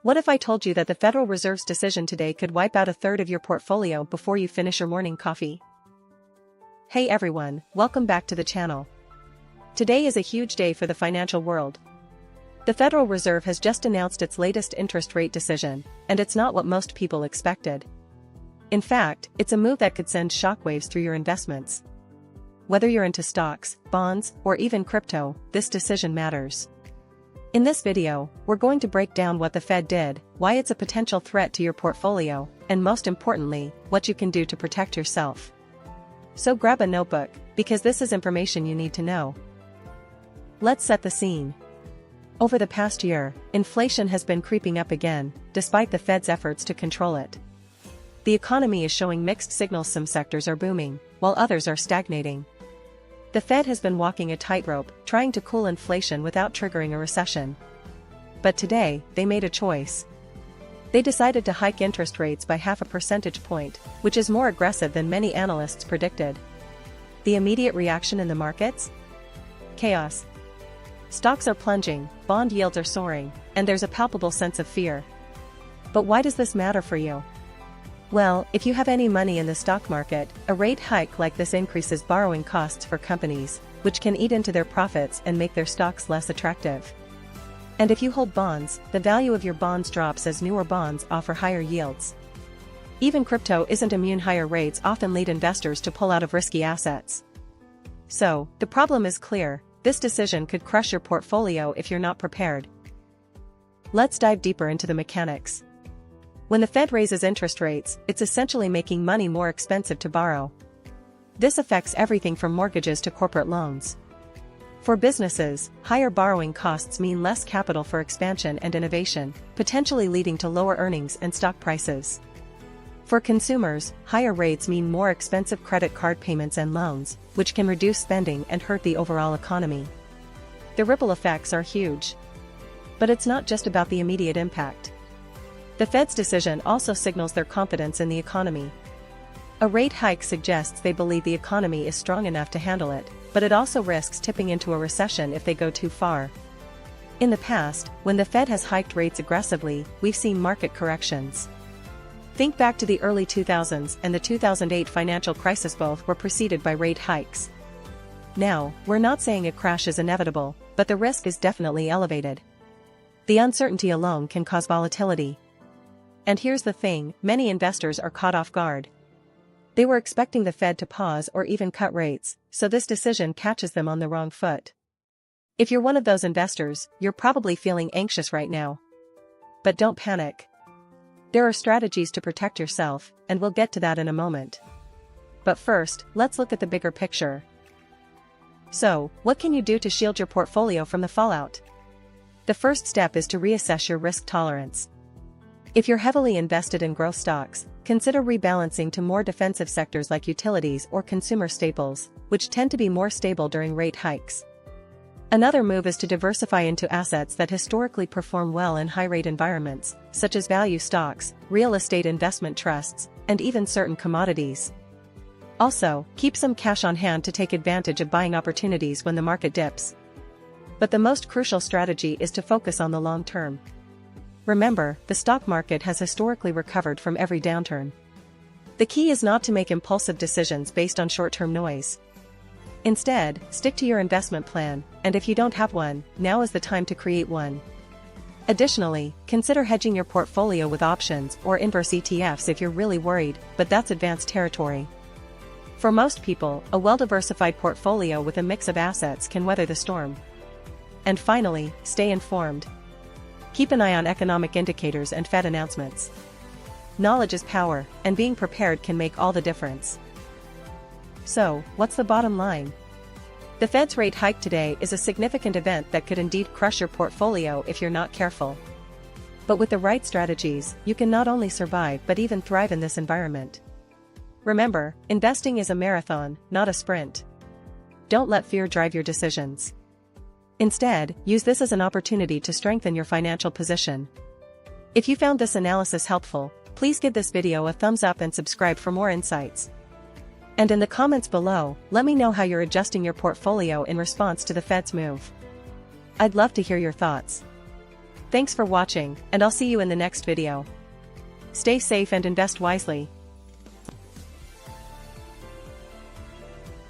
What if I told you that the Federal Reserve's decision today could wipe out a third of your portfolio before you finish your morning coffee? Hey everyone, welcome back to the channel. Today is a huge day for the financial world. The Federal Reserve has just announced its latest interest rate decision, and it's not what most people expected. In fact, it's a move that could send shockwaves through your investments. Whether you're into stocks, bonds, or even crypto, this decision matters. In this video, we're going to break down what the Fed did, why it's a potential threat to your portfolio, and most importantly, what you can do to protect yourself. So grab a notebook, because this is information you need to know. Let's set the scene. Over the past year, inflation has been creeping up again, despite the Fed's efforts to control it. The economy is showing mixed signals. Some sectors are booming, while others are stagnating. The Fed has been walking a tightrope, trying to cool inflation without triggering a recession. But today, they made a choice. They decided to hike interest rates by 0.5 percentage point, which is more aggressive than many analysts predicted. The immediate reaction in the markets? Chaos. Stocks are plunging, bond yields are soaring, and there's a palpable sense of fear. But why does this matter for you? Well, if you have any money in the stock market, a rate hike like this increases borrowing costs for companies, which can eat into their profits and make their stocks less attractive. And if you hold bonds, the value of your bonds drops as newer bonds offer higher yields. Even crypto isn't immune. Higher rates often lead investors to pull out of risky assets. So, the problem is clear: this decision could crush your portfolio if you're not prepared. Let's dive deeper into the mechanics. When the Fed raises interest rates, it's essentially making money more expensive to borrow. This affects everything from mortgages to corporate loans. For businesses, higher borrowing costs mean less capital for expansion and innovation, potentially leading to lower earnings and stock prices. For consumers, higher rates mean more expensive credit card payments and loans, which can reduce spending and hurt the overall economy. The ripple effects are huge. But it's not just about the immediate impact. The Fed's decision also signals their confidence in the economy. A rate hike suggests they believe the economy is strong enough to handle it, but it also risks tipping into a recession if they go too far. In the past, when the Fed has hiked rates aggressively, we've seen market corrections. Think back to the early 2000s and the 2008 financial crisis. Both were preceded by rate hikes. Now, we're not saying a crash is inevitable, but the risk is definitely elevated. The uncertainty alone can cause volatility. And here's the thing: many investors are caught off guard. They were expecting the Fed to pause or even cut rates, so this decision catches them on the wrong foot. If you're one of those investors, you're probably feeling anxious right now. But don't panic. There are strategies to protect yourself, and we'll get to that in a moment. But first, let's look at the bigger picture. So, what can you do to shield your portfolio from the fallout? The first step is to reassess your risk tolerance. If you're heavily invested in growth stocks, consider rebalancing to more defensive sectors like utilities or consumer staples, which tend to be more stable during rate hikes. Another move is to diversify into assets that historically perform well in high-rate environments, such as value stocks, real estate investment trusts, and even certain commodities. Also, keep some cash on hand to take advantage of buying opportunities when the market dips. But the most crucial strategy is to focus on the long term. Remember, the stock market has historically recovered from every downturn. The key is not to make impulsive decisions based on short-term noise. Instead, stick to your investment plan, and if you don't have one, now is the time to create one. Additionally, consider hedging your portfolio with options or inverse ETFs if you're really worried, but that's advanced territory. For most people, a well-diversified portfolio with a mix of assets can weather the storm. And finally, stay informed. Keep an eye on economic indicators and Fed announcements. Knowledge is power, and being prepared can make all the difference. So, what's the bottom line? The Fed's rate hike today is a significant event that could indeed crush your portfolio if you're not careful. But with the right strategies, you can not only survive but even thrive in this environment. Remember, investing is a marathon, not a sprint. Don't let fear drive your decisions. Instead, use this as an opportunity to strengthen your financial position. If you found this analysis helpful, please give this video a thumbs up and subscribe for more insights. And in the comments below, let me know how you're adjusting your portfolio in response to the Fed's move. I'd love to hear your thoughts. Thanks for watching, and I'll see you in the next video. Stay safe and invest wisely.